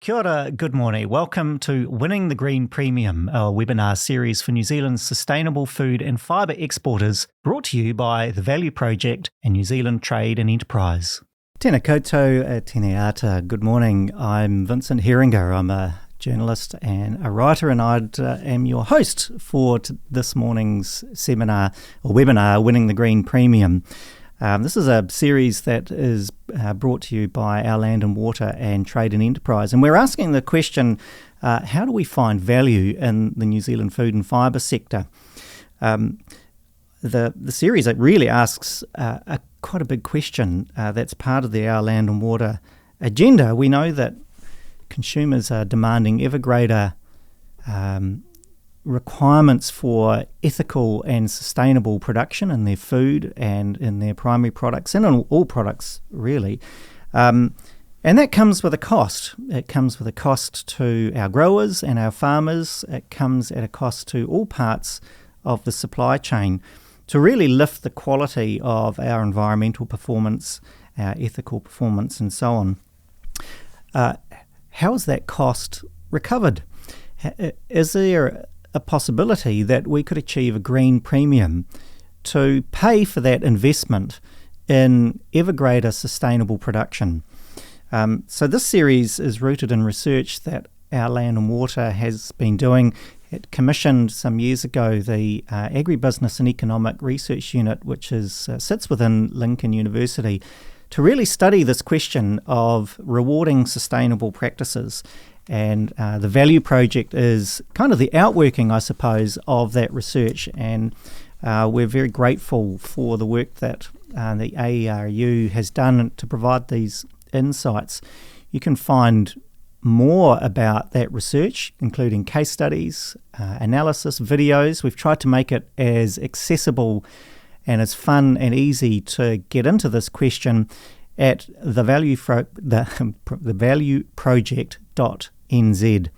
Kia ora, good morning. Welcome to Winning the Green Premium, our webinar series for New Zealand's sustainable food and fibre exporters, brought to you by the Value Project and New Zealand Trade and Enterprise. Tēnā koutou, tēnā ata. Good morning. I'm Vincent Heeringa. I'm a journalist and a writer, and I am your host for this morning's seminar or webinar, Winning the Green Premium. This is a series that is brought to you by our Land and Water and Trade and Enterprise. And we're asking the question, how do we find value in the New Zealand food and fibre sector? The series, it really asks quite a big question that's part of the Our Land and Water agenda. We know that consumers are demanding ever greater requirements for ethical and sustainable production in their food and in their primary products and in all products really. And that comes with a cost. It comes with a cost to our growers and our farmers. It comes at a cost to all parts of the supply chain to really lift the quality of our environmental performance, our ethical performance and so on. How is that cost recovered? Is there a possibility that we could achieve a green premium to pay for that investment in ever greater sustainable production? So this series is rooted in research that our Land and Water has been doing. It commissioned some years ago the Agribusiness and Economic Research Unit, which sits within Lincoln University, to really study this question of rewarding sustainable practices. And the Value Project is kind of the outworking, I suppose, of that research. And we're very grateful for the work that the AERU has done to provide these insights. You can find more about that research, including case studies, analysis, videos. We've tried to make it as accessible and as fun and easy to get into this question at the valueproject.nz,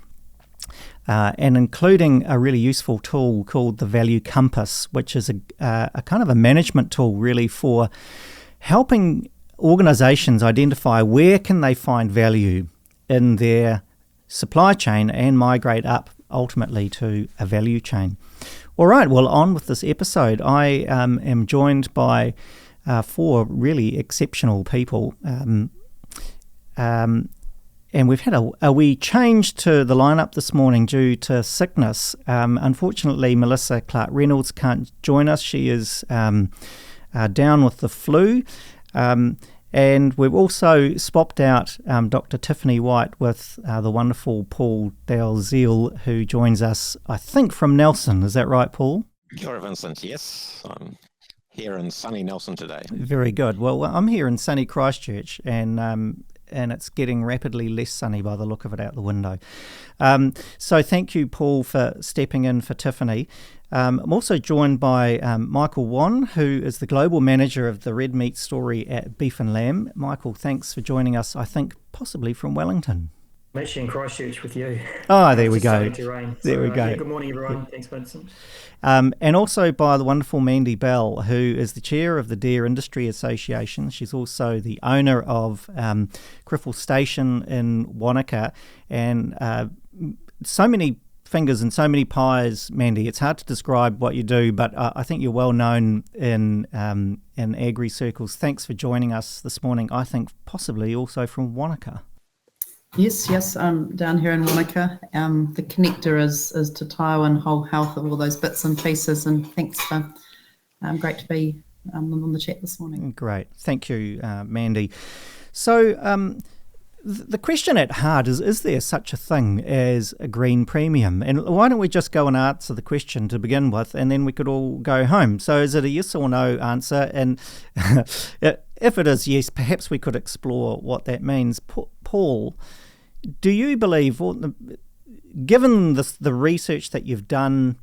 and including a really useful tool called the Value Compass, which is a kind of a management tool really for helping organisations identify where can they find value in their supply chain and migrate up ultimately to a value chain. All right, well, on with this episode. I am joined by four really exceptional people. And we've had a wee change to the lineup this morning due to sickness. Unfortunately, Melissa Clark-Reynolds can't join us. She is down with the flu. And we've also swapped out Dr. Tiffany White with the wonderful Paul Dalziel, who joins us, I think, from Nelson. Is that right, Paul? Kia ora, Vincent. Yes, I'm here in sunny Nelson today. Very good. Well, I'm here in sunny Christchurch, and it's getting rapidly less sunny by the look of it out the window. So thank you, Paul, for stepping in for Tiffany. I'm also joined by Michael Wan, who is the Global Manager of the Red Meat Story at Beef and Lamb. Michael, thanks for joining us, I think possibly from Wellington. I'm actually in Christchurch with you. Oh, there we go. There we go. Yeah, good morning, everyone. Thanks, Vincent. And also by the wonderful Mandy Bell, who is the chair of the Deer Industry Association. She's also the owner of Criffell Station in Wanaka. And so many fingers and so many pies, Mandy. It's hard to describe what you do, but I think you're well known in agri circles. Thanks for joining us this morning. I think possibly also from Wanaka. Yes, I'm down here in Wanaka. The connector is to Taiwan and whole health of all those bits and pieces, and thanks for great to be on the chat this morning. Great. Thank you, Mandy. So the question at heart is there such a thing as a green premium? And why don't we just go and answer the question to begin with, and then we could all go home. So is it a yes or no answer? And if it is yes, perhaps we could explore what that means. Paul, do you believe, given the research that you've done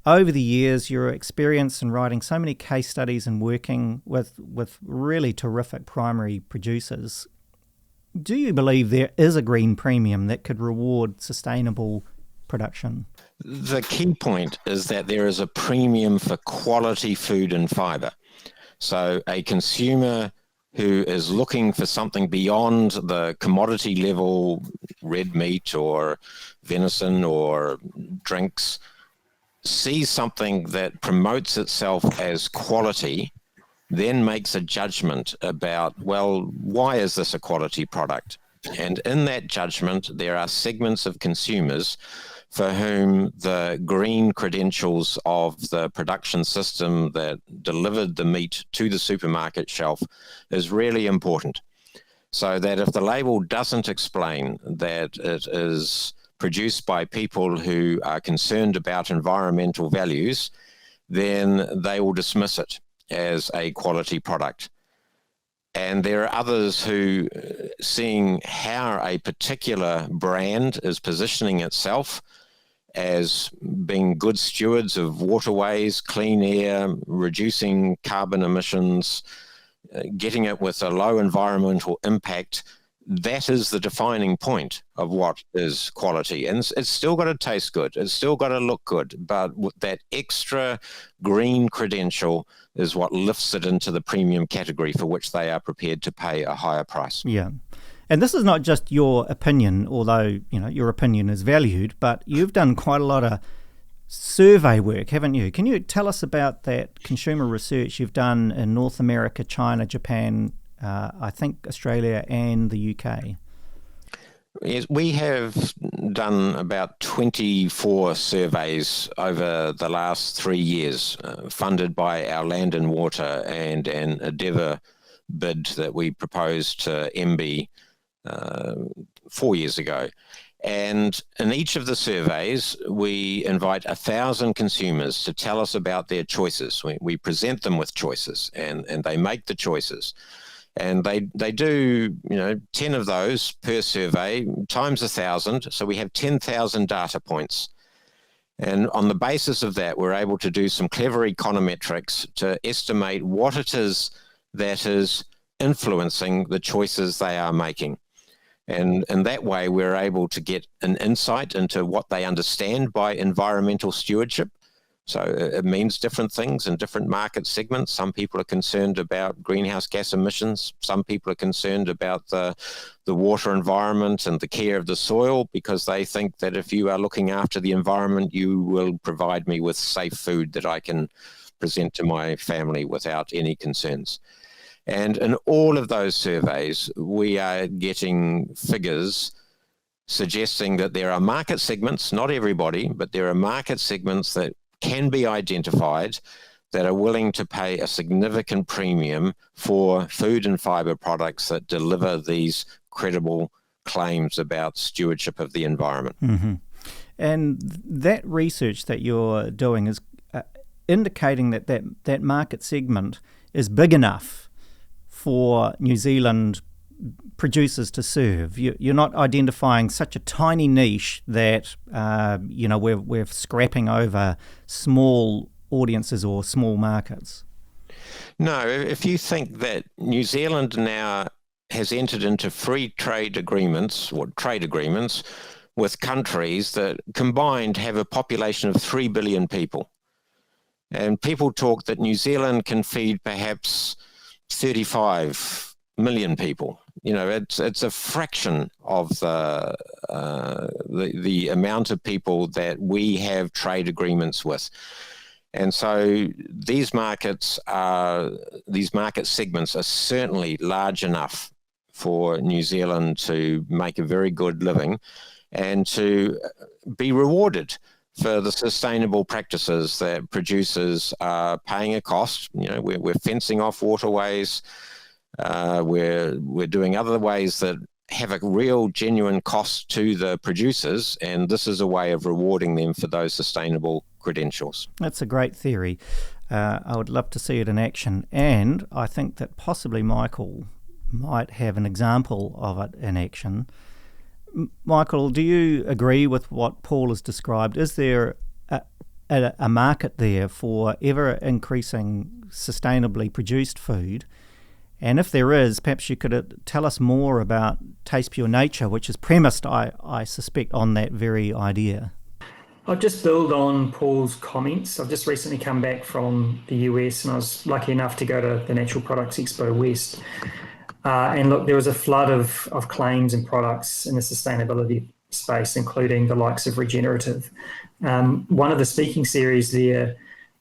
over the years, your experience in writing so many case studies and working with really terrific primary producers, do you believe there is a green premium that could reward sustainable production? The key point is that there is a premium for quality food and fibre. So a consumer who is looking for something beyond the commodity level red meat or venison or drinks, sees something that promotes itself as quality, then makes a judgment about, well, why is this a quality product? And in that judgment, there are segments of consumers for whom the green credentials of the production system that delivered the meat to the supermarket shelf is really important. So that if the label doesn't explain that it is produced by people who are concerned about environmental values, then they will dismiss it as a quality product. And there are others who, seeing how a particular brand is positioning itself as being good stewards of waterways, clean air, reducing carbon emissions, getting it with a low environmental impact, that is the defining point of what is quality. And it's still got to taste good. It's still got to look good. But that extra green credential is what lifts it into the premium category for which they are prepared to pay a higher price. Yeah. And this is not just your opinion, although, your opinion is valued, but you've done quite a lot of survey work, haven't you? Can you tell us about that consumer research you've done in North America, China, Japan, I think Australia and the UK? Yes, we have done about 24 surveys over the last 3 years, funded by our Land and Water and an Endeavour bid that we proposed to MB 4 years ago. And in each of the surveys, we invite 1,000 consumers to tell us about their choices. We present them with choices, and they make the choices. And they do, 10 of those per survey times 1,000. So we have 10,000 data points. And on the basis of that, we're able to do some clever econometrics to estimate what it is that is influencing the choices they are making. And in that way, we're able to get an insight into what they understand by environmental stewardship. So it means different things in different market segments. Some people are concerned about greenhouse gas emissions. Some people are concerned about the water environment and the care of the soil, because they think that if you are looking after the environment, you will provide me with safe food that I can present to my family without any concerns. And in all of those surveys, we are getting figures suggesting that there are market segments, not everybody, but there are market segments that can be identified that are willing to pay a significant premium for food and fibre products that deliver these credible claims about stewardship of the environment. Mm-hmm. And that research that you're doing is indicating that market segment is big enough for New Zealand producers to serve. You're not identifying such a tiny niche that we're scrapping over small audiences or small markets. No, if you think that New Zealand now has entered into free trade agreements with countries that combined have a population of 3 billion people, and people talk that New Zealand can feed perhaps 35 million people. It's a fraction of the amount of people that we have trade agreements with. And so these market segments are certainly large enough for New Zealand to make a very good living and to be rewarded for the sustainable practices that producers are paying a cost. We're fencing off waterways. We're doing other ways that have a real genuine cost to the producers, and this is a way of rewarding them for those sustainable credentials. That's a great theory. I would love to see it in action, and I think that possibly Michael might have an example of it in action. Michael, do you agree with what Paul has described? Is there a market there for ever-increasing sustainably produced food? And if there is, perhaps you could tell us more about Taste Pure Nature, which is premised, I suspect, on that very idea. I'll just build on Paul's comments. I've just recently come back from the US, and I was lucky enough to go to the Natural Products Expo West. And look, there was a flood of claims and products in the sustainability space, including the likes of regenerative. One of the speaking series there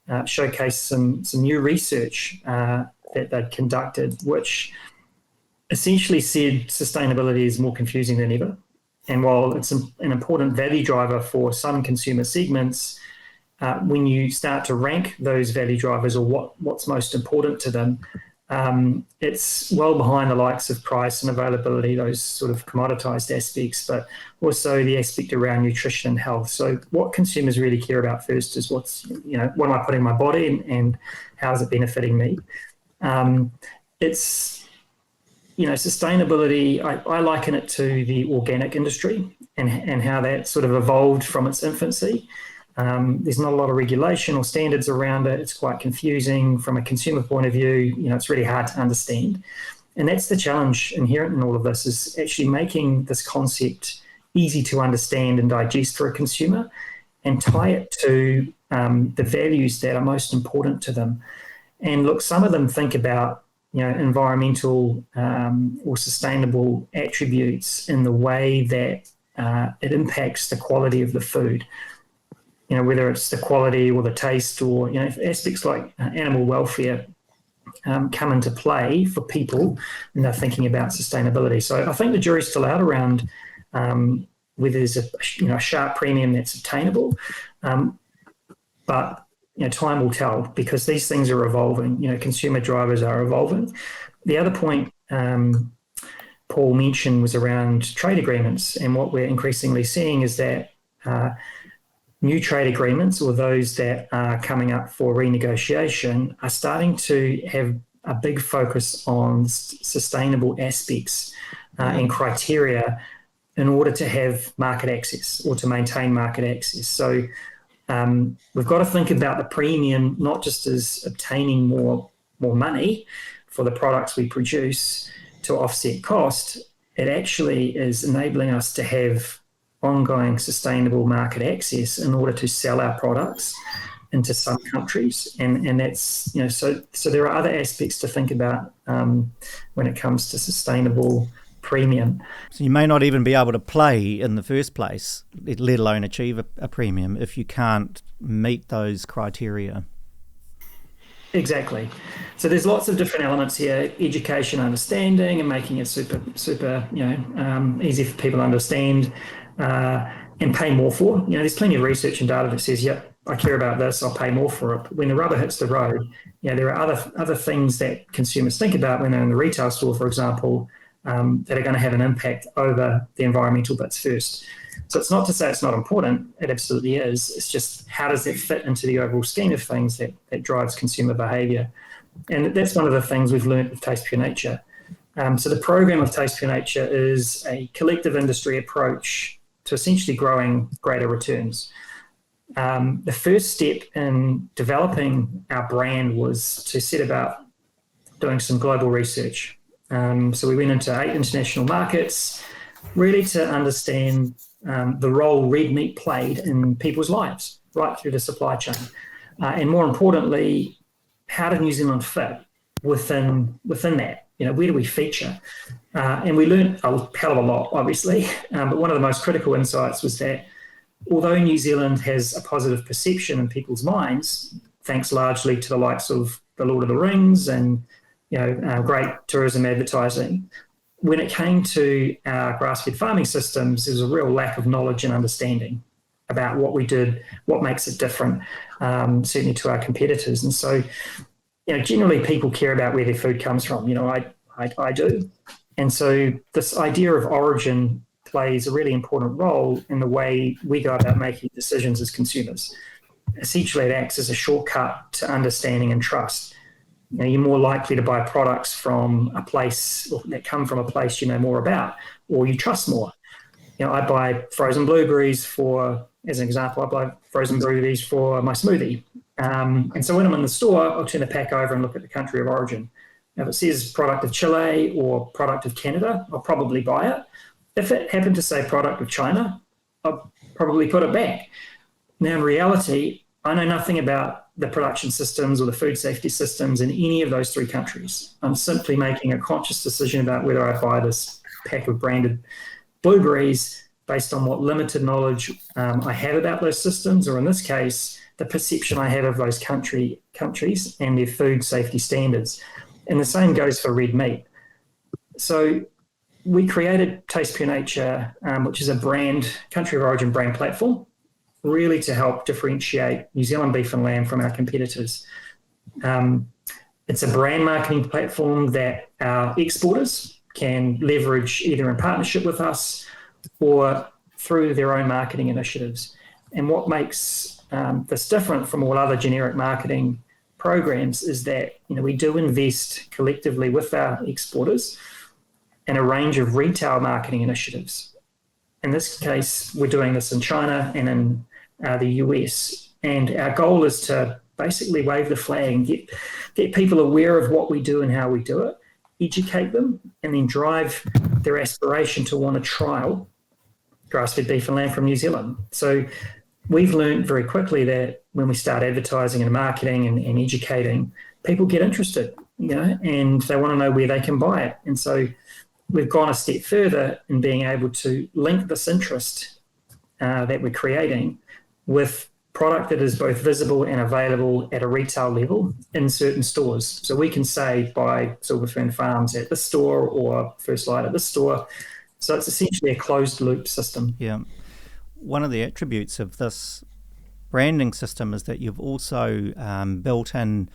showcased some new research that they'd conducted, which essentially said sustainability is more confusing than ever. And while it's an important value driver for some consumer segments, when you start to rank those value drivers or what's most important to them, it's well behind the likes of price and availability, those sort of commoditized aspects, but also the aspect around nutrition and health. So what consumers really care about first is what am I putting in my body and how is it benefiting me? Sustainability, I liken it to the organic industry and how that sort of evolved from its infancy. There's not a lot of regulation or standards around it. It's quite confusing from a consumer point of view. It's really hard to understand. And that's the challenge inherent in all of this, is actually making this concept easy to understand and digest for a consumer and tie it to the values that are most important to them. And look, some of them think about environmental or sustainable attributes in the way that it impacts the quality of the food. Whether it's the quality or the taste or, aspects like animal welfare come into play for people when they're thinking about sustainability. So I think the jury's still out around whether there's a sharp premium that's obtainable. But time will tell, because these things are evolving. Consumer drivers are evolving. The other point Paul mentioned was around trade agreements, and what we're increasingly seeing is that new trade agreements, or those that are coming up for renegotiation, are starting to have a big focus on sustainable aspects and criteria in order to have market access or to maintain market access. So we've got to think about the premium not just as obtaining more money for the products we produce to offset cost. It actually is enabling us to have ongoing sustainable market access in order to sell our products into some countries. And that's, so there are other aspects to think about when it comes to sustainable premium. So you may not even be able to play in the first place, let alone achieve a premium, if you can't meet those criteria. Exactly. So there's lots of different elements here: education, understanding, and making it super easy for people to understand and pay more for. There's plenty of research and data that says, yep, I care about this, I'll pay more for it. But when the rubber hits the road, there are other things that consumers think about when they're in the retail store, for example, that are going to have an impact over the environmental bits first. So it's not to say it's not important, it absolutely is. It's just, how does it fit into the overall scheme of things that drives consumer behaviour? And that's one of the things we've learned with Taste Pure Nature. So the program of Taste Pure Nature is a collective industry approach to essentially growing greater returns. The first step in developing our brand was to set about doing some global research. So we went into 8 international markets, really to understand the role red meat played in people's lives, right through the supply chain. And more importantly, how did New Zealand fit within that? Where do we feature? And we learned a hell of a lot, obviously. But one of the most critical insights was that although New Zealand has a positive perception in people's minds, thanks largely to the likes of the Lord of the Rings and great tourism advertising, when it came to our grass-fed farming systems, there was a real lack of knowledge and understanding about what we did, what makes it different, certainly to our competitors. And so, generally people care about where their food comes from. I do. And so this idea of origin plays a really important role in the way we go about making decisions as consumers. Essentially, it acts as a shortcut to understanding and trust. You're more likely to buy products from a place that come from a place you know more about, or you trust more. I buy frozen blueberries as an example, I buy frozen blueberries for my smoothie. And so when I'm in the store, I'll turn the pack over and look at the country of origin. Now, if it says product of Chile or product of Canada, I'll probably buy it. If it happened to say product of China, I'll probably put it back. Now, in reality, I know nothing about the production systems or the food safety systems in any of those 3 countries. I'm simply making a conscious decision about whether I buy this pack of branded blueberries based on what limited knowledge I have about those systems, or in this case, the perception I have of those countries and their food safety standards. And the same goes for red meat. So we created Taste Pure Nature, which is a country of origin brand platform, really to help differentiate New Zealand beef and lamb from our competitors. It's a brand marketing platform that our exporters can leverage either in partnership with us or through their own marketing initiatives. And what makes this different from all other generic marketing programs is that we do invest collectively with our exporters in a range of retail marketing initiatives. In this case, we're doing this in China and in the US. And our goal is to basically wave the flag and get people aware of what we do and how we do it, educate them, and then drive their aspiration to want to trial grass-fed beef and lamb from New Zealand. So we've learned very quickly that when we start advertising and marketing and educating, people get interested, and they want to know where they can buy it. And so we've gone a step further in being able to link this interest that we're creating with product that is both visible and available at a retail level in certain stores. So we can say buy Silverfern Farms at this store or First Light at this store. So it's essentially a closed loop system. Yeah. One of the attributes of this branding system is that you've also built in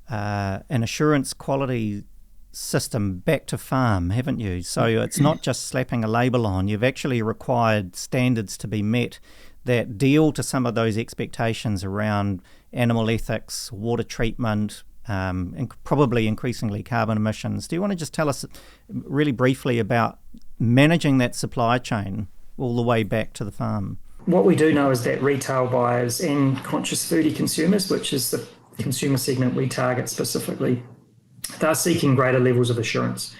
an assurance quality system back to farm, haven't you? So it's not just slapping a label on. You've actually required standards to be met that deal to some of those expectations around animal ethics, water treatment, and probably increasingly carbon emissions. Do you want to just tell us really briefly about managing that supply chain all the way back to the farm? What we do know is that retail buyers and conscious foodie consumers, which is the consumer segment we target specifically, they're seeking greater levels of assurance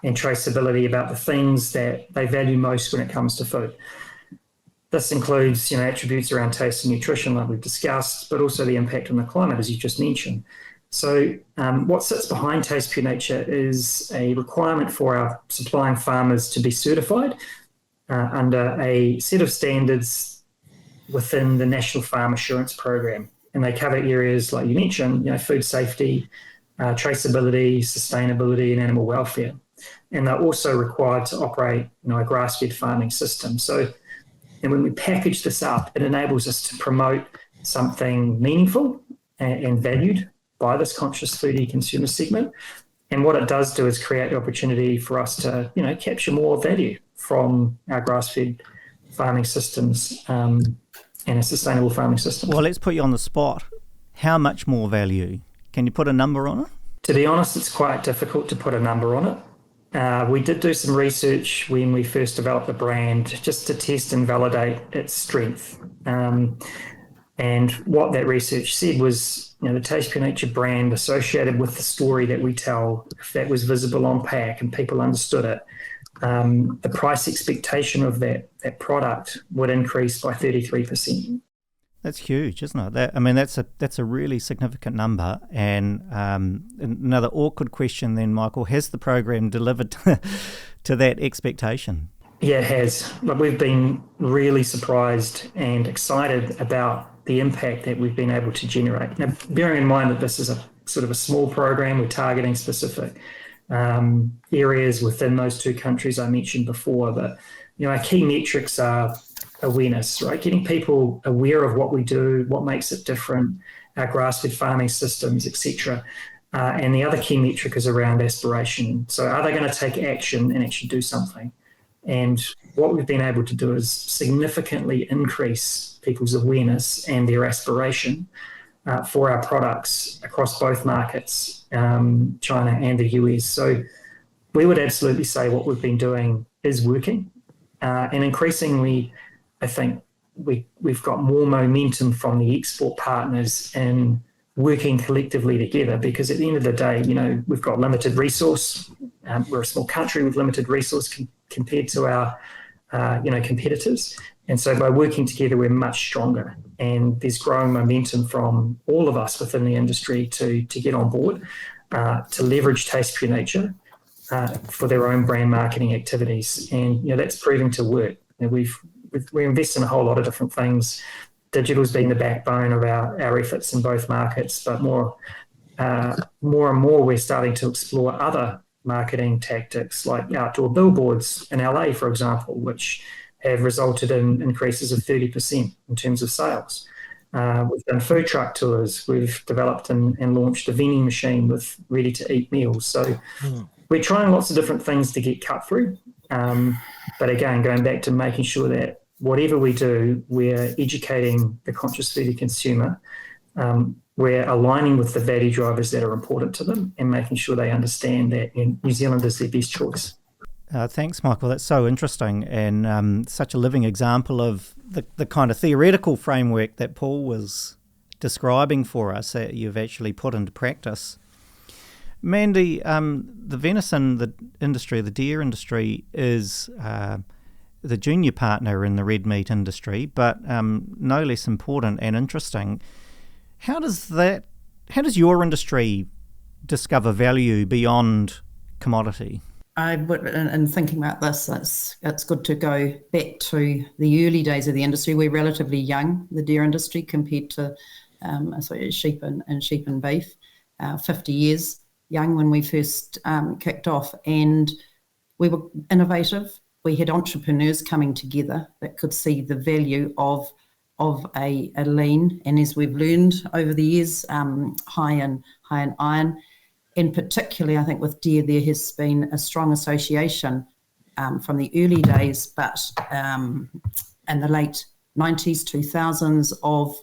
and traceability about the things that they value most when it comes to food. This includes, attributes around taste and nutrition, like we've discussed, but also the impact on the climate, as you just mentioned. So what sits behind Taste Pure Nature is a requirement for our supplying farmers to be certified under a set of standards within the National Farm Assurance Program. And they cover areas like you mentioned, food safety, traceability, sustainability, and animal welfare. And they're also required to operate, a grass-fed farming system. And when we package this up, it enables us to promote something meaningful and valued by this conscious foodie consumer segment. And what it does do is create the opportunity for us to, capture more value from our grass-fed farming systems and a sustainable farming system. Well, let's put you on the spot. How much more value? Can you put a number on it? To be honest, it's quite difficult to put a number on it. We did do some research when we first developed the brand just to test and validate its strength. And what that research said was, the Taste Pure Nature brand associated with the story that we tell, if that was visible on pack and people understood it, the price expectation of that product would increase by 33%. That's huge, isn't it? That's a really significant number. And another awkward question then, Michael, has the program delivered to that expectation? Yeah, it has. We've been really surprised and excited about the impact that we've been able to generate. Now, bearing in mind that this is a sort of a small program, we're targeting specific areas within those 2 countries I mentioned before. But, our key metrics are awareness, right? Getting people aware of what we do, what makes it different, our grass-fed farming systems, etc. And the other key metric is around aspiration. So are they going to take action and actually do something? And what we've been able to do is significantly increase people's awareness and their aspiration for our products across both markets, China and the US. So we would absolutely say what we've been doing is working. And increasingly, I think we've got more momentum from the export partners in working collectively together, because at the end of the day, we've got limited resource. We're a small country with limited resource compared to our, competitors. And so by working together, we're much stronger. and there's growing momentum from all of us within the industry to get on board, to leverage Taste Pure Nature for their own brand marketing activities. And that's proving to work. We invest in a whole lot of different things. Digital's been the backbone of our efforts in both markets, but more and more we're starting to explore other marketing tactics like outdoor billboards in LA, for example, which have resulted in increases of 30% in terms of sales. We've done food truck tours. We've developed and launched a vending machine with ready-to-eat meals. So we're trying lots of different things to get cut through. But again, going back to making sure that whatever we do, we're educating the conscious foodie consumer. We're aligning with the value drivers that are important to them and making sure they understand that New Zealand is their best choice. Thanks, Michael. That's so interesting and such a living example of the kind of theoretical framework that Paul was describing for us that you've actually put into practice. Mandy, the venison, the industry, the deer industry is the junior partner in the red meat industry, but no less important and interesting. How does your industry discover value beyond commodity? I would, in thinking about this, it's good to go back to the early days of the industry. We're relatively young, the deer industry, compared to sheep and beef. 50 years young when we first kicked off, and we were innovative. We had entrepreneurs coming together that could see the value of a lean, and as we've learned over the years, high in iron. And particularly, I think with deer, there has been a strong association from the early days, but in the late 90s, 2000s, of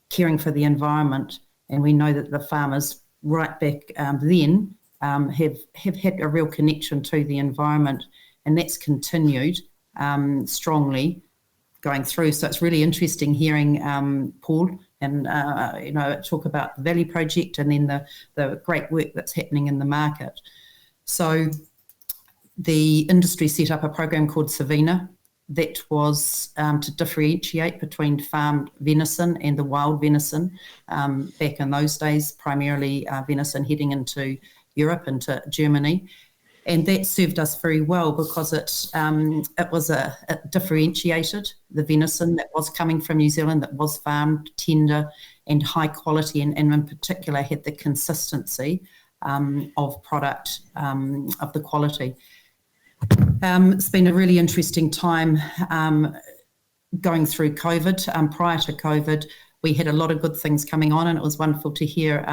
caring for the environment. And we know that the farmers right back then have had a real connection to the environment, and that's continued strongly going through. So it's really interesting hearing Paul and talk about the Valley Project and then the great work that's happening in the market. So the industry set up a program called Savina that was to differentiate between farmed venison and the wild venison. Back in those days, primarily venison heading into Europe, into Germany. And that served us very well because it differentiated the venison that was coming from New Zealand, that was farmed, tender and high quality, and in particular had the consistency of product, of the quality. It's been a really interesting time going through COVID. Prior to COVID, we had a lot of good things coming on, and it was wonderful to hear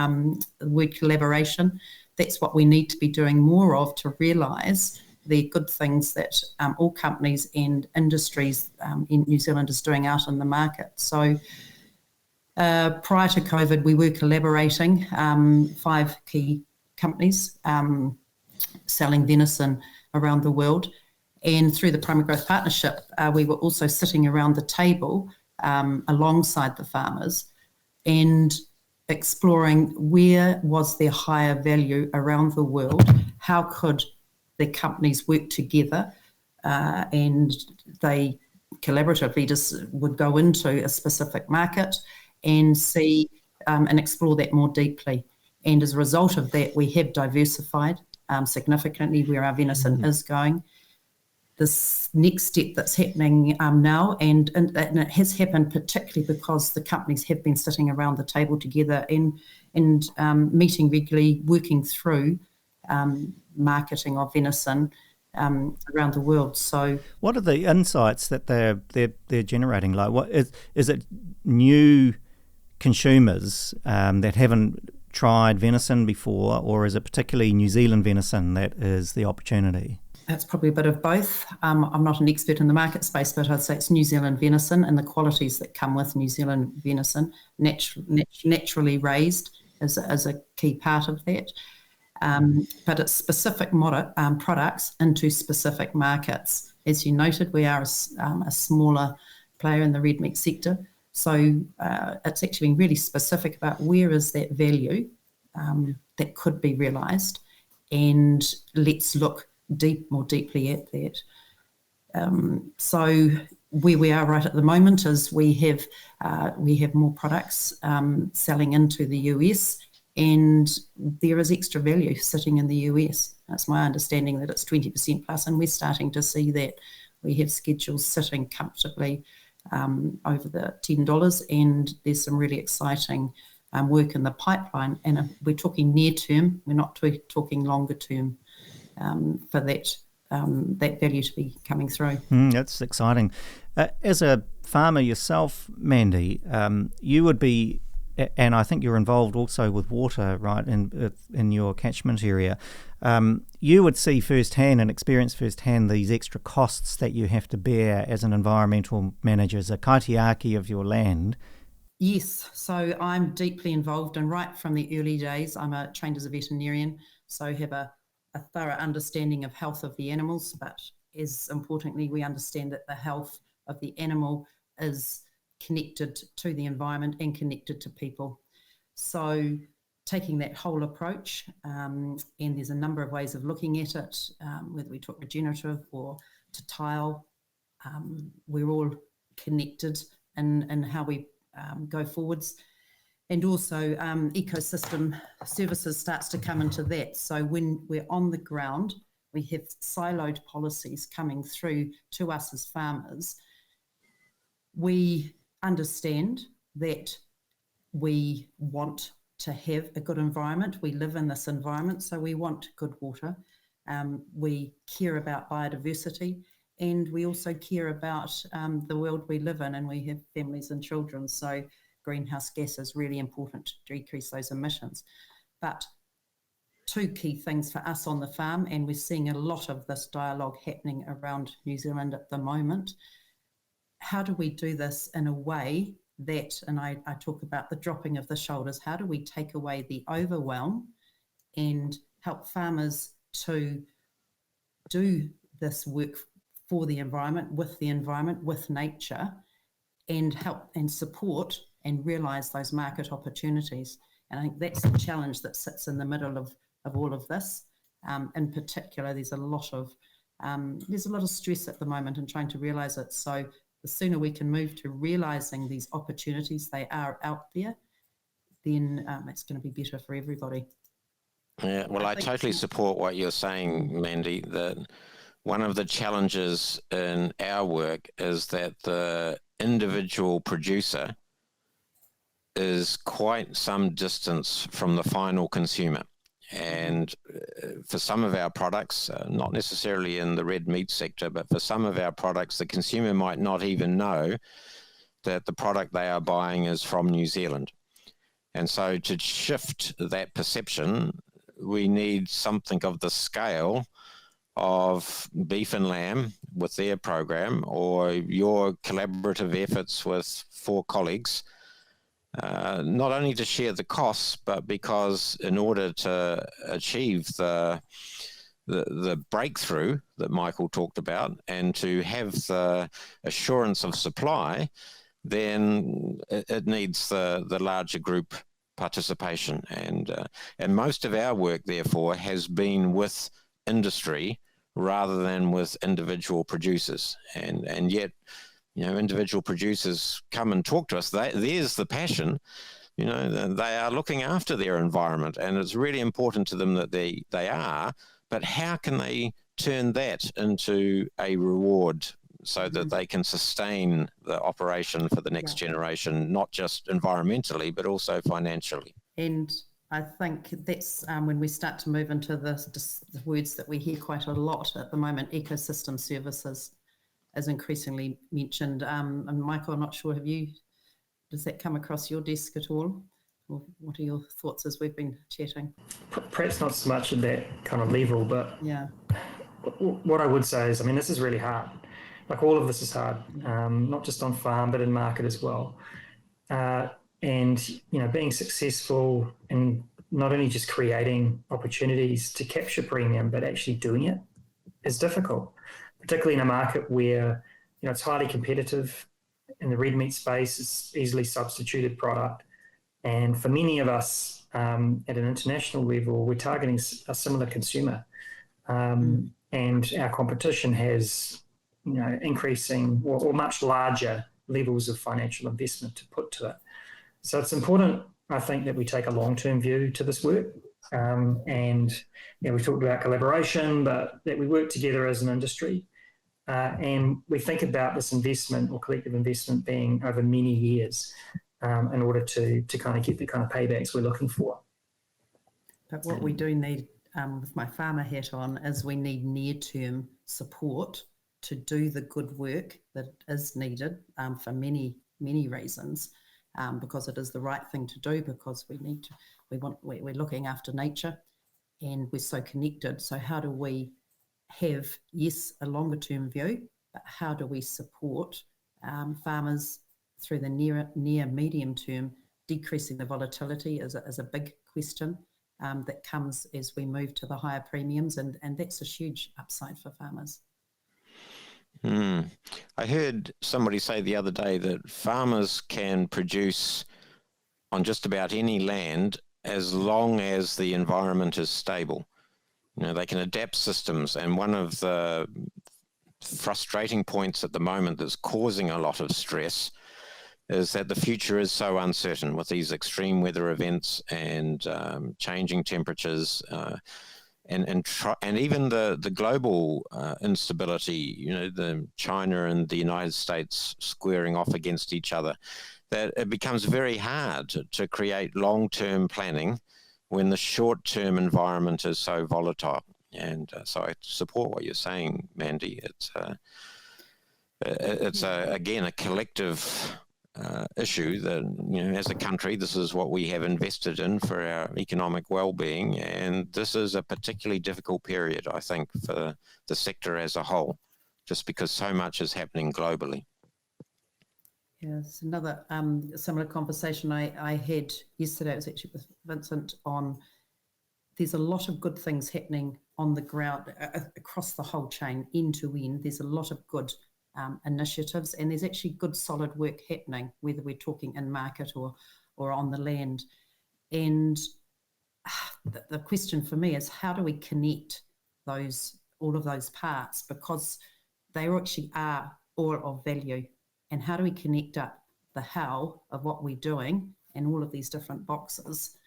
the word collaboration. That's what we need to be doing more of to realise the good things that all companies and industries in New Zealand is doing out in the market. So prior to COVID, we were collaborating, 5 key companies selling venison around the world. And through the Primary Growth Partnership, we were also sitting around the table alongside the farmers and exploring where was there higher value around the world, how could the companies work together, and they collaboratively just would go into a specific market and see and explore that more deeply. And as a result of that, we have diversified significantly where our venison is going. This next step that's happening now, and it has happened particularly because the companies have been sitting around the table together and meeting regularly, working through marketing of venison around the world. So, what are the insights that they're generating? Like, what is it? New consumers that haven't tried venison before, or is it particularly New Zealand venison that is the opportunity? It's probably a bit of both. I'm not an expert in the market space, but I'd say it's New Zealand venison and the qualities that come with New Zealand venison, naturally raised as a key part of that. But it's specific products into specific markets. As you noted, we are a smaller player in the red meat sector. So it's actually been really specific about where is that value that could be realised, and let's look more deeply at that. So where we are right at the moment is we have more products selling into the US, and there is extra value sitting in the US. That's my understanding, that it's 20% plus, and we're starting to see that. We have schedules sitting comfortably over the $10, and there's some really exciting work in the pipeline, and we're talking near term, we're not talking longer term for that value to be coming through. That's exciting. As a farmer yourself, Mandy, you would be, and I think you're involved also with water, right, in your catchment area. You would see firsthand and experience firsthand these extra costs that you have to bear as an environmental manager, as a kaitiaki of your land. Yes, so I'm deeply involved, and right from the early days, I'm trained as a veterinarian, so have a thorough understanding of health of the animals, but as importantly, we understand that the health of the animal is connected to the environment and connected to people. So taking that whole approach, and there's a number of ways of looking at it, whether we talk regenerative or to tile, we're all connected in how we go forwards. And also ecosystem services starts to come into that. So when we're on the ground, we have siloed policies coming through to us as farmers. We understand that we want to have a good environment. We live in this environment, so we want good water. We care about biodiversity, and we also care about the world we live in, and we have families and children. So greenhouse gas is really important to decrease those emissions. But two key things for us on the farm, and we're seeing a lot of this dialogue happening around New Zealand at the moment. How do we do this in a way that, and I talk about the dropping of the shoulders, how do we take away the overwhelm and help farmers to do this work for the environment, with nature, and help and support and realise those market opportunities. And I think that's the challenge that sits in the middle of all of this. In particular, there's a lot of stress at the moment in trying to realise it. So the sooner we can move to realising these opportunities, they are out there, then it's going to be better for everybody. Yeah, well, I totally support what you're saying, Mandy, that one of the challenges in our work is that the individual producer is quite some distance from the final consumer. And for some of our products, not necessarily in the red meat sector, but for some of our products, the consumer might not even know that the product they are buying is from New Zealand. And so to shift that perception, we need something of the scale of Beef and Lamb with their program, or your collaborative efforts with 4 colleagues, not only to share the costs, but because in order to achieve the breakthrough that Michael talked about and to have the assurance of supply, then it needs the larger group participation. And most of our work, therefore, has been with industry rather than with individual producers. And yet, individual producers come and talk to us. There's the passion. They are looking after their environment, and it's really important to them that they are. But how can they turn that into a reward so that they can sustain the operation for the next generation, not just environmentally, but also financially? And I think that's when we start to move into the words that we hear quite a lot at the moment, ecosystem services is increasingly mentioned. And Michael, I'm not sure, does that come across your desk at all? Or what are your thoughts as we've been chatting? Perhaps not so much at that kind of level, but what I would say is, this is really hard. Like, all of this is hard, not just on farm, but in market as well. And, being successful in not only just creating opportunities to capture premium, but actually doing it is difficult, particularly in a market where, it's highly competitive. In the red meat space, it's easily substituted product. And for many of us at an international level, we're targeting a similar consumer. And our competition has increasing or much larger levels of financial investment to put to it. So it's important, I think, that we take a long-term view to this work. And we talked about collaboration, but that we work together as an industry. And we think about this investment or collective investment being over many years in order to kind of get the kind of paybacks we're looking for. But what we do need, with my farmer hat on, is we need near-term support to do the good work that is needed for many, many reasons, because it is the right thing to do, because we're looking after nature and we're so connected. So how do we have, yes, a longer term view, but how do we support farmers through the near medium term? Decreasing the volatility is a big question that comes as we move to the higher premiums, and that's a huge upside for farmers. I heard somebody say the other day that farmers can produce on just about any land as long as the environment is stable. They can adapt systems, and one of the frustrating points at the moment that's causing a lot of stress is that the future is so uncertain with these extreme weather events and changing temperatures and even the global instability, the China and the United States squaring off against each other, that it becomes very hard to create long-term planning when the short-term environment is so volatile. And so I support what you're saying, Mandy. It's again a collective issue that, as a country, this is what we have invested in for our economic well-being, and this is a particularly difficult period, I think, for the sector as a whole, just because so much is happening globally. Yes, another similar conversation I had yesterday, it was actually with Vincent, on there's a lot of good things happening on the ground across the whole chain, end to end. There's a lot of good initiatives, and there's actually good solid work happening, whether we're talking in market or on the land. And the question for me is, how do we connect all of those parts, because they actually are all of value, and how do we connect up the how of what we're doing and all of these different boxes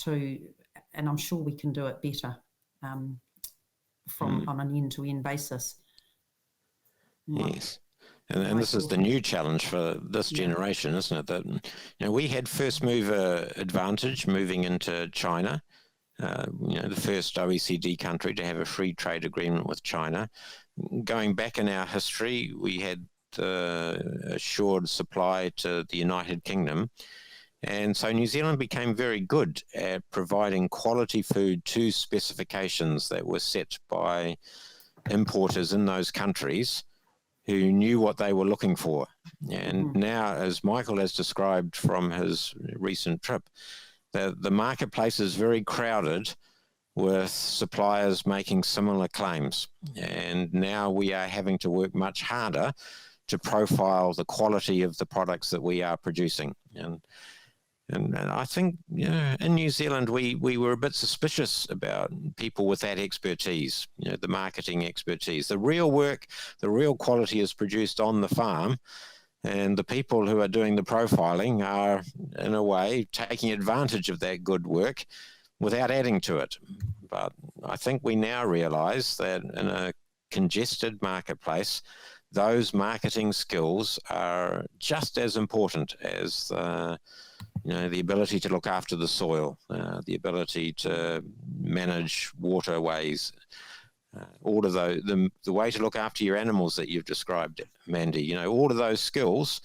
and I'm sure we can do it better on an end-to-end basis. Yes. And this is the new challenge for this generation, isn't it? That we had first mover advantage moving into China, the first OECD country to have a free trade agreement with China. Going back in our history, we had assured supply to the United Kingdom. And so New Zealand became very good at providing quality food to specifications that were set by importers in those countries who knew what they were looking for. And now, as Michael has described from his recent trip, the marketplace is very crowded with suppliers making similar claims. And now we are having to work much harder to profile the quality of the products that we are producing. And I think, in New Zealand, we were a bit suspicious about people with that expertise, the marketing expertise. The real work, the real quality is produced on the farm, and the people who are doing the profiling are, in a way, taking advantage of that good work without adding to it. But I think we now realise that in a congested marketplace, those marketing skills are just as important as the ability to look after the soil, the ability to manage waterways, all of those, the way to look after your animals that you've described, Mandy. All of those skills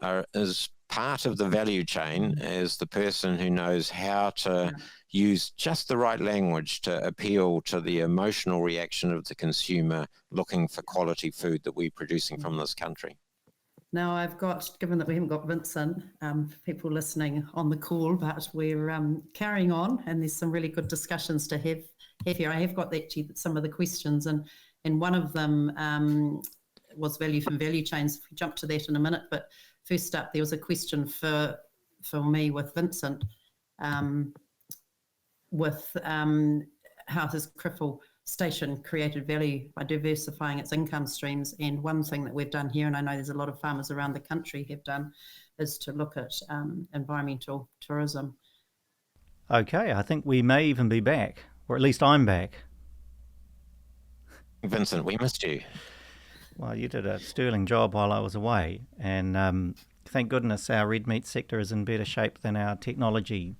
are as part of the value chain as the person who knows how to use just the right language to appeal to the emotional reaction of the consumer looking for quality food that we're producing from this country. Now I've got, given that we haven't got Vincent, for people listening on the call, but we're carrying on, and there's some really good discussions to have here. I have got actually some of the questions, and one of them was value from value chains. If we jump to that in a minute, but first up, there was a question for me with Vincent, with how does Criffell station created value by diversifying its income streams. And one thing that we've done here, and I know there's a lot of farmers around the country have done, is to look at environmental tourism. Okay, I think we may even be back, or at least I'm back. Vincent, we missed you. Well, you did a sterling job while I was away, and thank goodness our red meat sector is in better shape than our technology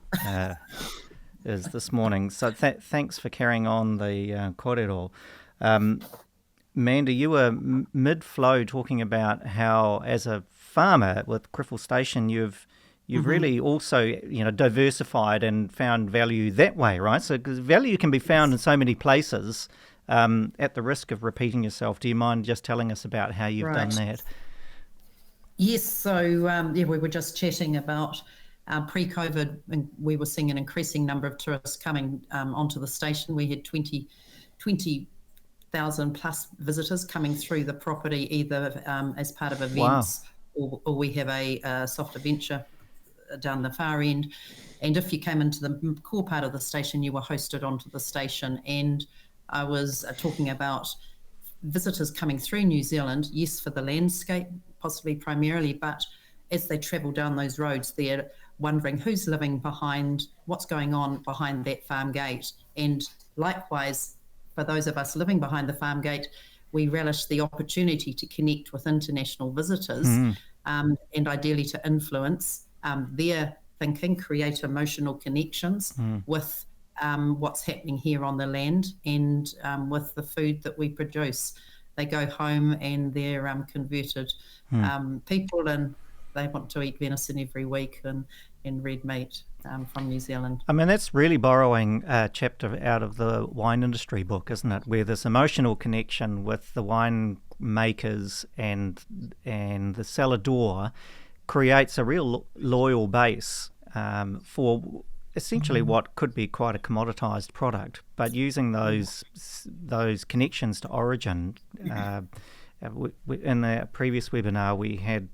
is this morning. So thanks for carrying on the kōrero. Mandy, you were mid-flow talking about how, as a farmer with Criffell Station, you've really also diversified and found value that way, right? So 'cause value can be found in so many places. At the risk of repeating yourself, do you mind just telling us about how you've done that? Yes, so we were just chatting about pre-COVID, and we were seeing an increasing number of tourists coming onto the station. We had 20,000 plus visitors coming through the property, either as part of events or we have a soft adventure down the far end. And if you came into the core part of the station, you were hosted onto the station. And I was talking about visitors coming through New Zealand, yes, for the landscape, possibly primarily, but as they travel down those roads, they're wondering who's living behind, what's going on behind that farm gate. And likewise, for those of us living behind the farm gate, we relish the opportunity to connect with international visitors and ideally to influence their thinking, create emotional connections with what's happening here on the land and with the food that we produce. They go home and they're converted people, and they want to eat venison every week and red meat from New Zealand. I mean, that's really borrowing a chapter out of the wine industry book, isn't it? Where this emotional connection with the wine makers and the cellador creates a real loyal base for essentially what could be quite a commoditized product, but using those connections to origin. In the previous webinar, we had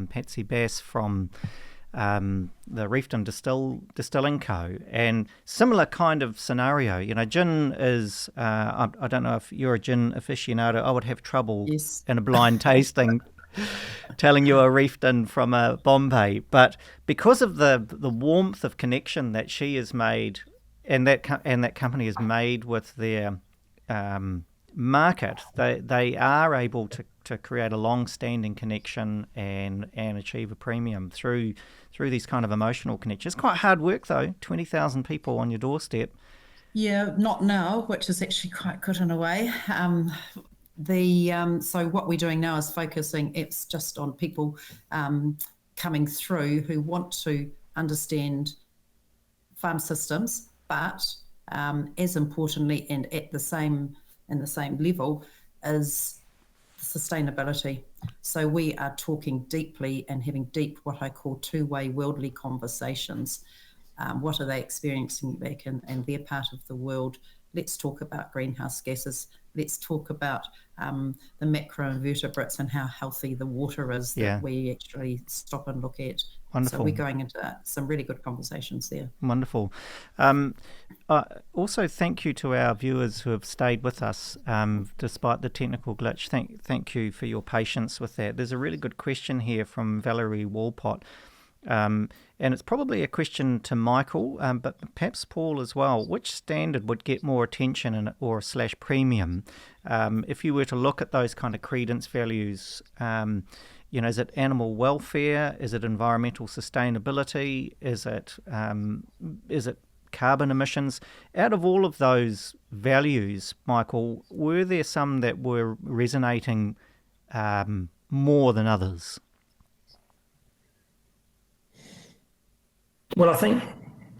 Patsy Bass from the Reefton Distilling Co. And similar kind of scenario. Gin is, I don't know if you're a gin aficionado, I would have trouble in a blind tasting telling you a Reefton from a Bombay, but because of the warmth of connection that she has made and that company has made with their market, they are able to create a long-standing connection and achieve a premium through these kind of emotional connections. It's quite hard work though, 20,000 people on your doorstep. Yeah, not now, which is actually quite good in a way. So what we're doing now is focusing, it's just on people coming through who want to understand farm systems, but as importantly and in the same level is sustainability. So we are talking deeply and having deep, what I call two-way worldly conversations. What are they experiencing back in their part of the world? Let's talk about greenhouse gases. Let's talk about the macroinvertebrates and how healthy the water is that we actually stop and look at. Wonderful. So we're going into some really good conversations there. Wonderful. Also, thank you to our viewers who have stayed with us despite the technical glitch. Thank you for your patience with that. There's a really good question here from Valerie Walpott. And it's probably a question to Michael, but perhaps Paul as well. Which standard would get more attention or / premium if you were to look at those kind of credence values? Is it animal welfare? Is it environmental sustainability? Is it carbon emissions? Out of all of those values, Michael, were there some that were resonating more than others? Well, I think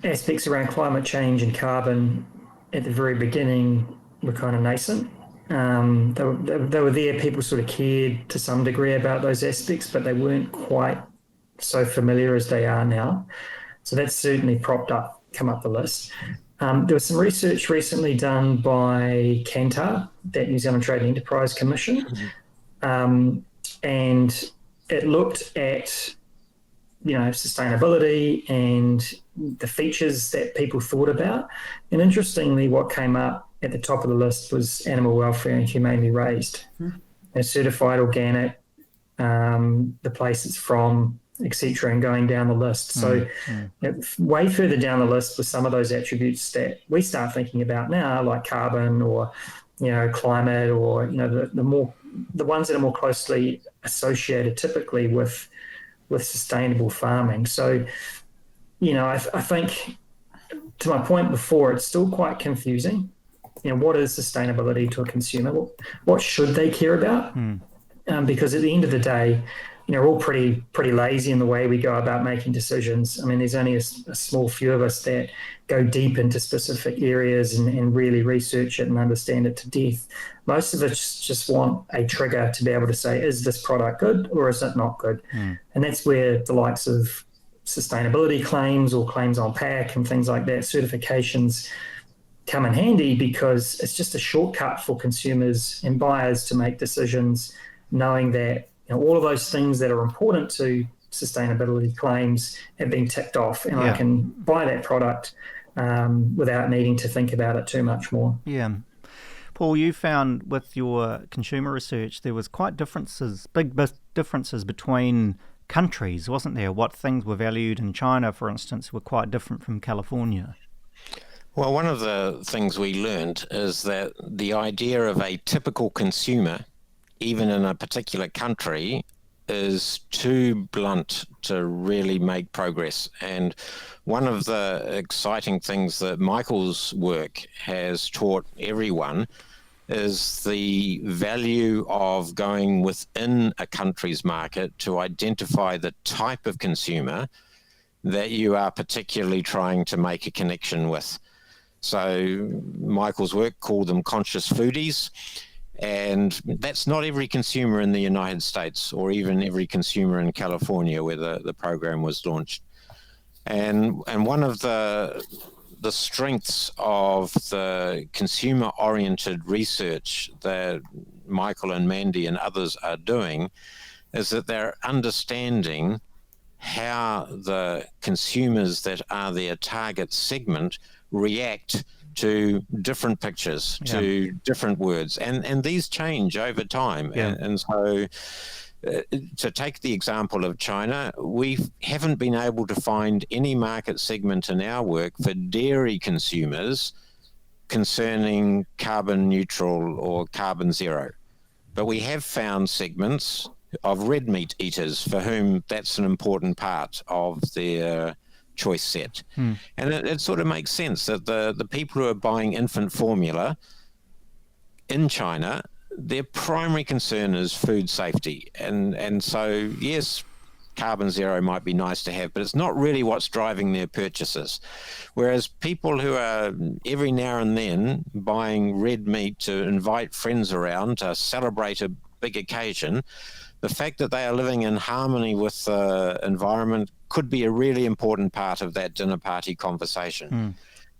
aspects around climate change and carbon at the very beginning were kind of nascent. They were there. People sort of cared to some degree about those aspects, but they weren't quite so familiar as they are now. So that's certainly come up the list. There was some research recently done by Kantar, that New Zealand Trade and Enterprise Commission, and it looked at sustainability and the features that people thought about. And interestingly, what came up at the top of the list was animal welfare and humanely raised. They're certified organic, the place it's from, etc., and going down the list. So way further down the list with some of those attributes that we start thinking about now, like carbon or, climate, or, the ones that are more closely associated typically with sustainable farming. So, I think, to my point before, it's still quite confusing. What is sustainability to a consumer? What should they care about? Because at the end of the day, we're all pretty lazy in the way we go about making decisions. I mean, there's only a small few of us that go deep into specific areas and really research it and understand it to death. Most of us just want a trigger to be able to say, is this product good or is it not good? And that's where the likes of sustainability claims or claims on pack and things like that, certifications, come in handy, because it's just a shortcut for consumers and buyers to make decisions knowing that all of those things that are important to sustainability claims have been ticked off, and I can buy that product without needing to think about it too much more. Yeah. Paul, you found with your consumer research there was quite big differences between countries, wasn't there? What things were valued in China, for instance, were quite different from California. Well, one of the things we learned is that the idea of a typical consumer, even in a particular country, is too blunt to really make progress. And one of the exciting things that Michael's work has taught everyone is the value of going within a country's market to identify the type of consumer that you are particularly trying to make a connection with. So Michael's work called them conscious foodies, and that's not every consumer in the United States or even every consumer in California where the program was launched. And one of the strengths of the consumer-oriented research that Michael and Mandy and others are doing is that they're understanding how the consumers that are their target segment react to different pictures, to different words, and these change over time. And so to take the example of China, we haven't been able to find any market segment in our work for dairy consumers concerning carbon neutral or carbon zero. But we have found segments of red meat eaters for whom that's an important part of their choice set. And it sort of makes sense that the people who are buying infant formula in China, their primary concern is food safety. And so, yes, carbon zero might be nice to have, but it's not really what's driving their purchases. Whereas people who are every now and then buying red meat to invite friends around to celebrate a big occasion, the fact that they are living in harmony with the environment could be a really important part of that dinner party conversation.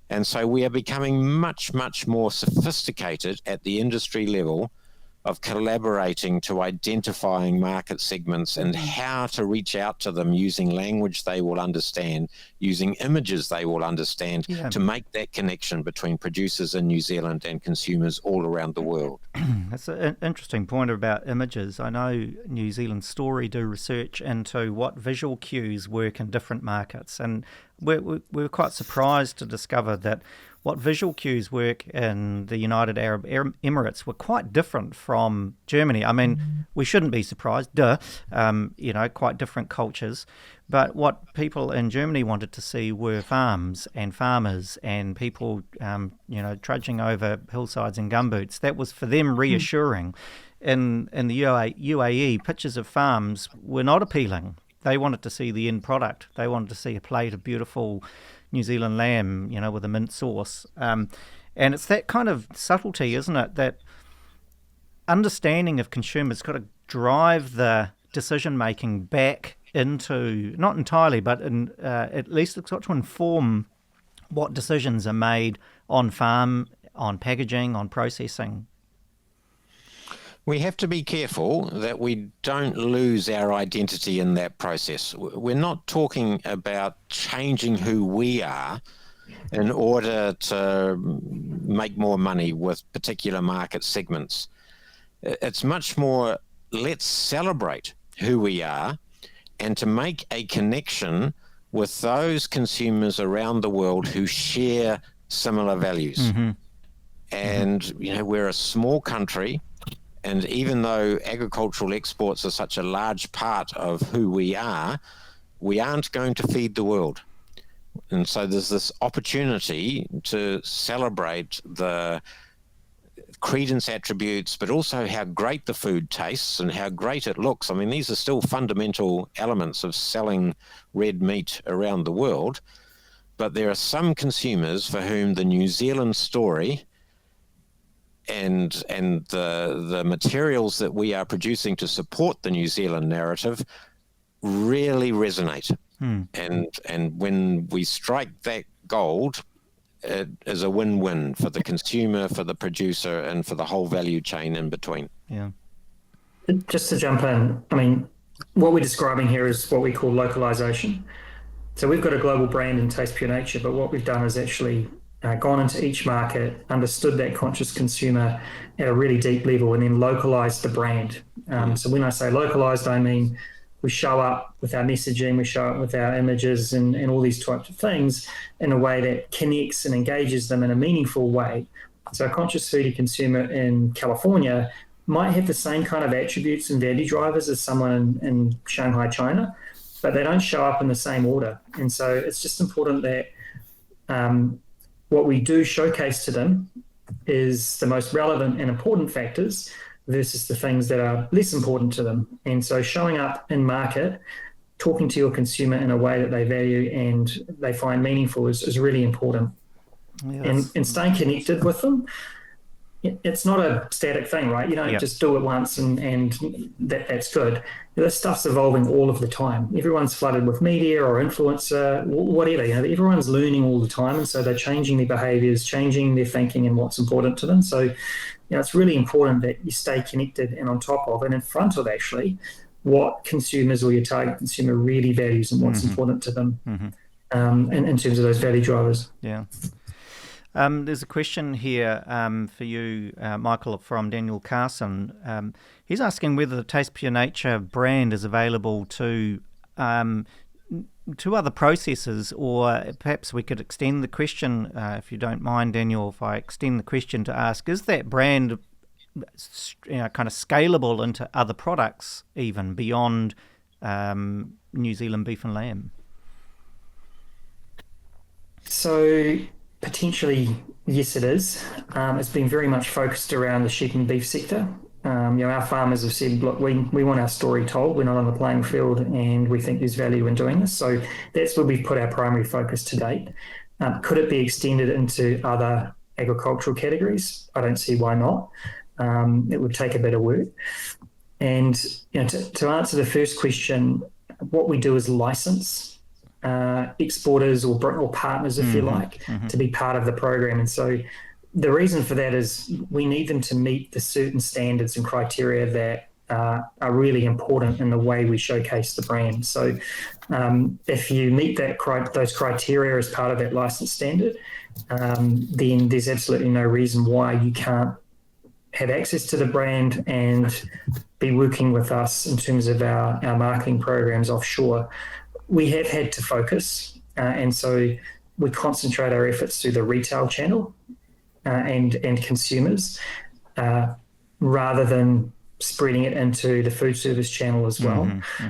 And so we are becoming much, much more sophisticated at the industry level of collaborating to identifying market segments and how to reach out to them using language they will understand, using images they will understand, to make that connection between producers in New Zealand and consumers all around the world. That's an interesting point about images. I know New Zealand Story do research into what visual cues work in different markets, and we're quite surprised to discover that what visual cues work in the United Arab Emirates were quite different from Germany. I mean, we shouldn't be surprised, quite different cultures. But what people in Germany wanted to see were farms and farmers and people, trudging over hillsides in gumboots. That was for them reassuring. In the UAE, pictures of farms were not appealing. They wanted to see the end product. They wanted to see a plate of beautiful New Zealand lamb, with a mint sauce. And it's that kind of subtlety, isn't it, that understanding of consumers got to drive the decision-making back into, not entirely, but at least it's got to inform what decisions are made on farm, on packaging, on processing. We have to be careful that we don't lose our identity in that process. We're not talking about changing who we are in order to make more money with particular market segments. It's much more, let's celebrate who we are and to make a connection with those consumers around the world who share similar values. And, we're a small country, and even though agricultural exports are such a large part of who we aren't going to feed the world. And so there's this opportunity to celebrate the credence attributes, but also how great the food tastes and how great it looks. I mean, these are still fundamental elements of selling red meat around the world, but there are some consumers for whom the New Zealand story and the materials that we are producing to support the New Zealand narrative really resonate. And when we strike that gold, it is a win-win for the consumer, for the producer, and for the whole value chain in between. Yeah. Just to jump in, I mean, what we're describing here is what we call localization. So we've got a global brand in Taste Pure Nature, but what we've done is actually gone into each market, understood that conscious consumer at a really deep level, and then localized the brand. So when I say localized, I mean we show up with our messaging, we show up with our images and all these types of things in a way that connects and engages them in a meaningful way. So a conscious foodie consumer in California might have the same kind of attributes and value drivers as someone in Shanghai, China, but they don't show up in the same order. And so it's just important that what we do showcase to them is the most relevant and important factors versus the things that are less important to them. And so showing up in market, talking to your consumer in a way that they value and they find meaningful is really important. Yes. And staying connected with them, it's not a static thing, right? You don't just do it once and that's good. This stuff's evolving all of the time. Everyone's flooded with media or influencer, whatever. Everyone's learning all the time, and so they're changing their behaviors, changing their thinking and what's important to them. So, it's really important that you stay connected and on top of and in front of actually what consumers or your target consumer really values and what's important to them in terms of those value drivers. Yeah. There's a question here for you, Michael, from Daniel Carson. He's asking whether the Taste Pure Nature brand is available to other processors, or perhaps we could extend the question, if you don't mind, Daniel, if I extend the question to ask, is that brand kind of scalable into other products even beyond New Zealand beef and lamb? So potentially, yes, it is. It's been very much focused around the sheep and beef sector. Our farmers have said, look, we want our story told. We're not on the playing field, and we think there's value in doing this. So that's where we've put our primary focus to date. Could it be extended into other agricultural categories? I don't see why not. It would take a bit of work. And to answer the first question, what we do is license exporters or partners, if you like, to be part of the program. And so the reason for that is we need them to meet the certain standards and criteria that are really important in the way we showcase the brand. So if you meet those criteria as part of that license standard, then there's absolutely no reason why you can't have access to the brand and be working with us in terms of our marketing programs offshore. We have had to focus, and so we concentrate our efforts through the retail channel and consumers rather than spreading it into the food service channel as well.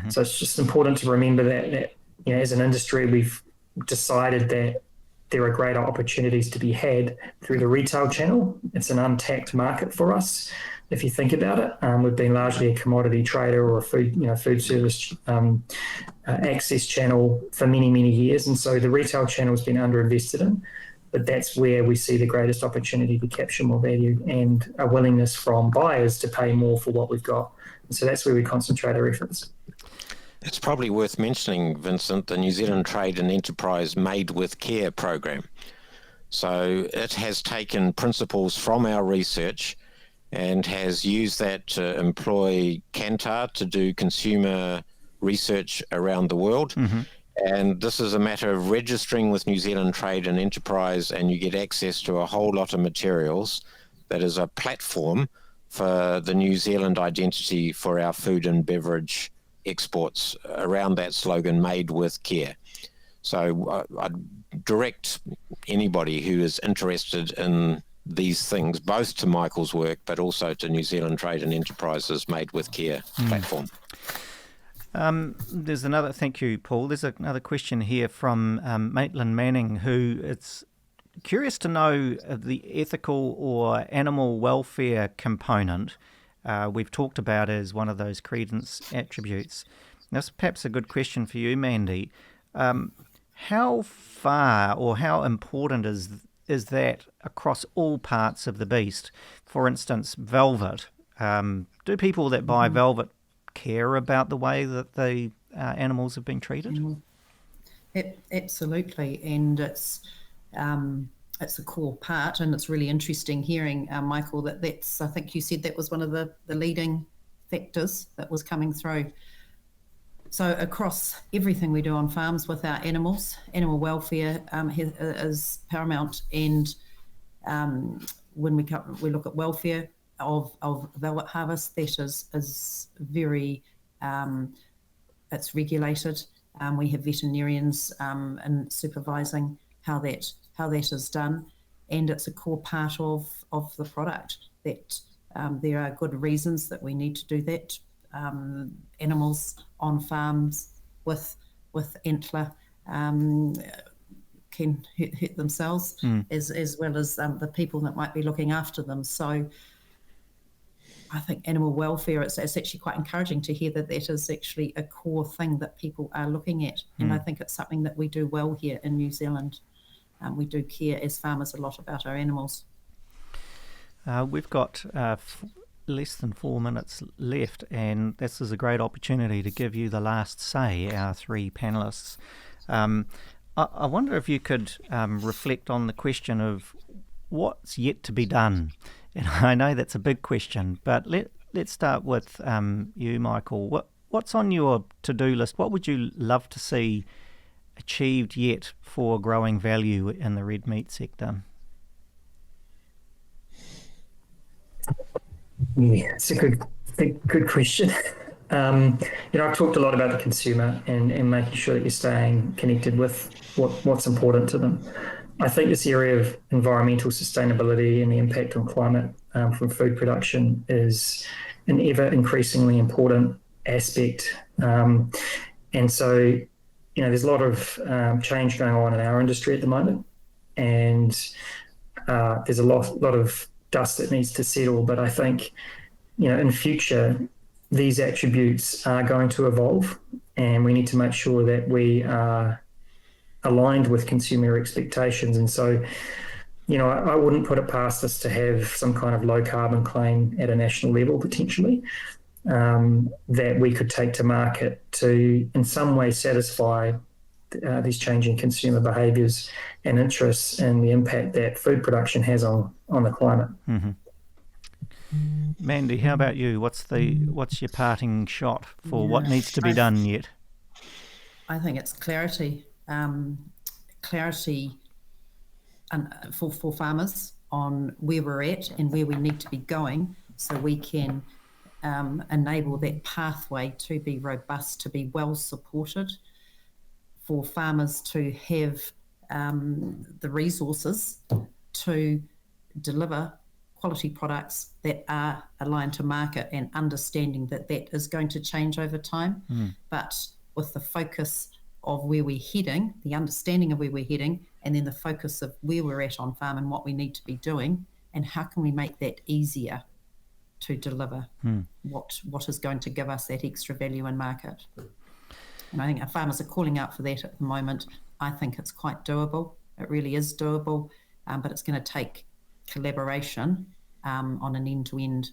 So it's just important to remember that as an industry, we've decided that there are greater opportunities to be had through the retail channel. It's an untapped market for us. If you think about it, we've been largely a commodity trader or a food service access channel for many, many years. And so the retail channel has been underinvested in, but that's where we see the greatest opportunity to capture more value and a willingness from buyers to pay more for what we've got. And so that's where we concentrate our efforts. It's probably worth mentioning, Vincent, the New Zealand Trade and Enterprise Made with Care program. So it has taken principles from our research and has used that to employ Kantar to do consumer research around the world. And this is a matter of registering with New Zealand Trade and Enterprise, and you get access to a whole lot of materials that is a platform for the New Zealand identity for our food and beverage exports around that slogan, made with care. So I'd direct anybody who is interested in these things, both to Michael's work, but also to New Zealand Trade and Enterprise's Made with Care platform. There's another, thank you, Paul. There's another question here from Maitland Manning, who is curious to know the ethical or animal welfare component we've talked about as one of those credence attributes. That's perhaps a good question for you, Mandy. How far or how important is that across all parts of the beast? For instance, velvet. Do people that buy velvet care about the way that the animals have been treated? Absolutely, and it's a core part, and it's really interesting hearing, Michael, that's, I think you said that was one of the leading factors that was coming through. So across everything we do on farms with our animals, animal welfare is paramount. And when we look at welfare of velvet harvest, that is very, it's regulated. We have veterinarians in supervising how that is done, and it's a core part of the product. That there are good reasons that we need to do that. Animals on farms with antler can hurt themselves as well as the people that might be looking after them. So I think animal welfare, it's actually quite encouraging to hear that is actually a core thing that people are looking at. And I think it's something that we do well here in New Zealand. We do care as farmers a lot about our animals. We've got less than 4 minutes left, and this is a great opportunity to give you the last say, our three panellists. I wonder if you could reflect on the question of what's yet to be done. And I know that's a big question, but let's start with you, Michael. What's on your to-do list? What would you love to see achieved yet for growing value in the red meat sector? Yeah, it's a good question. I've talked a lot about the consumer and making sure that you're staying connected with what's important to them. I think this area of environmental sustainability and the impact on climate from food production is an ever increasingly important aspect. And so, there's a lot of change going on in our industry at the moment, and there's a lot of dust that needs to settle. But I think, in future, these attributes are going to evolve, and we need to make sure that we are aligned with consumer expectations. And so, I wouldn't put it past us to have some kind of low carbon claim at a national level, potentially, that we could take to market to in some way satisfy these changing consumer behaviours and interests and the impact that food production has on the climate. Mm-hmm. Mandy, how about you? What's your parting shot for what needs to be done yet? I think it's clarity. Clarity for farmers on where we're at and where we need to be going, so we can enable that pathway to be robust, to be well supported, for farmers to have the resources to deliver quality products that are aligned to market, and understanding that is going to change over time. But with the focus of where we're heading, the understanding of where we're heading, and then the focus of where we're at on farm and what we need to be doing, and how can we make that easier to deliver what is going to give us that extra value in market. And I think our farmers are calling out for that at the moment. I think it's quite doable. It really is doable, but it's going to take collaboration on an end-to-end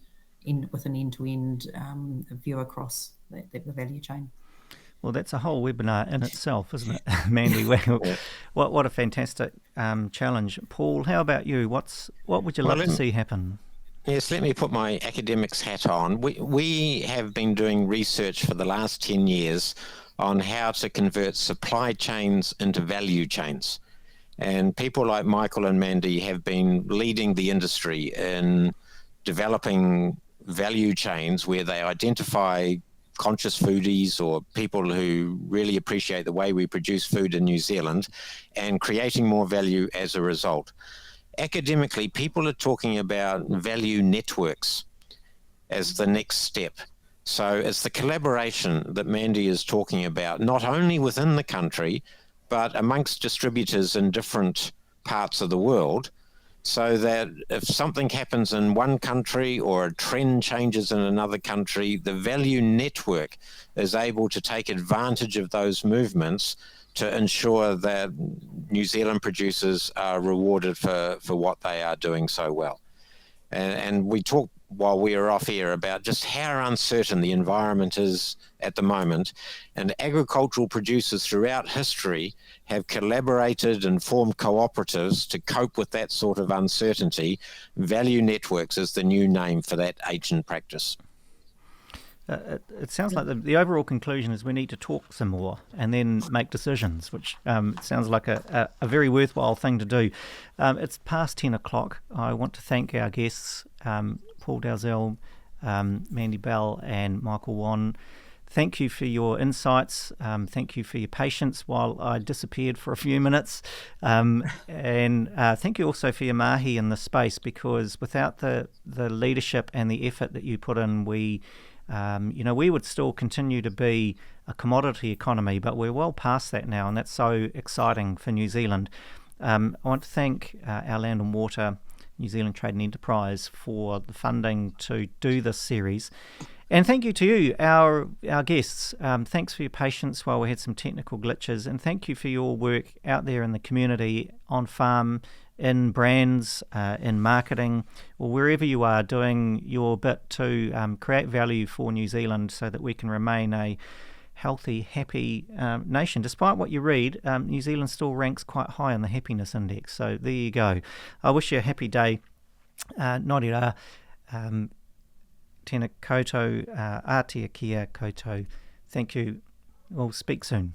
view across the value chain. Well, that's a whole webinar in itself, isn't it, Mandy? What a fantastic challenge. Paul, how about you? What would you love to see happen? Yes, let me put my academics hat on. We have been doing research for the last 10 years on how to convert supply chains into value chains. And people like Michael and Mandy have been leading the industry in developing value chains where they identify conscious foodies or people who really appreciate the way we produce food in New Zealand and creating more value as a result. Academically, people are talking about value networks as the next step. So it's the collaboration that Mandy is talking about, not only within the country, but amongst distributors in different parts of the world, so that if something happens in one country or a trend changes in another country, the value network is able to take advantage of those movements to ensure that New Zealand producers are rewarded for what they are doing so well. And we talked while we were off air about just how uncertain the environment is at the moment. And agricultural producers throughout history have collaborated and formed cooperatives to cope with that sort of uncertainty. Value networks is the new name for that ancient practice. It sounds like the overall conclusion is we need to talk some more and then make decisions, which sounds like a very worthwhile thing to do. It's past 10 o'clock. I want to thank our guests, Paul Dalziel, Mandy Bell and Michael Wan. Thank you for your insights. Thank you for your patience while I disappeared for a few minutes. And thank you also for your mahi in the space, because without the leadership and the effort that you put in, we would still continue to be a commodity economy, but we're well past that now, and that's so exciting for New Zealand. I want to thank our Land and Water, New Zealand Trade and Enterprise, for the funding to do this series. And thank you to you, our guests. Thanks for your patience while we had some technical glitches, and thank you for your work out there in the community, on farm, in brands, in marketing, or wherever you are doing your bit to create value for New Zealand so that we can remain a healthy, happy nation. Despite what you read, New Zealand still ranks quite high on the happiness index. So there you go. I wish you a happy day. Nō reira, tēnā koutou, ātia kia koutou. Thank you. We'll speak soon.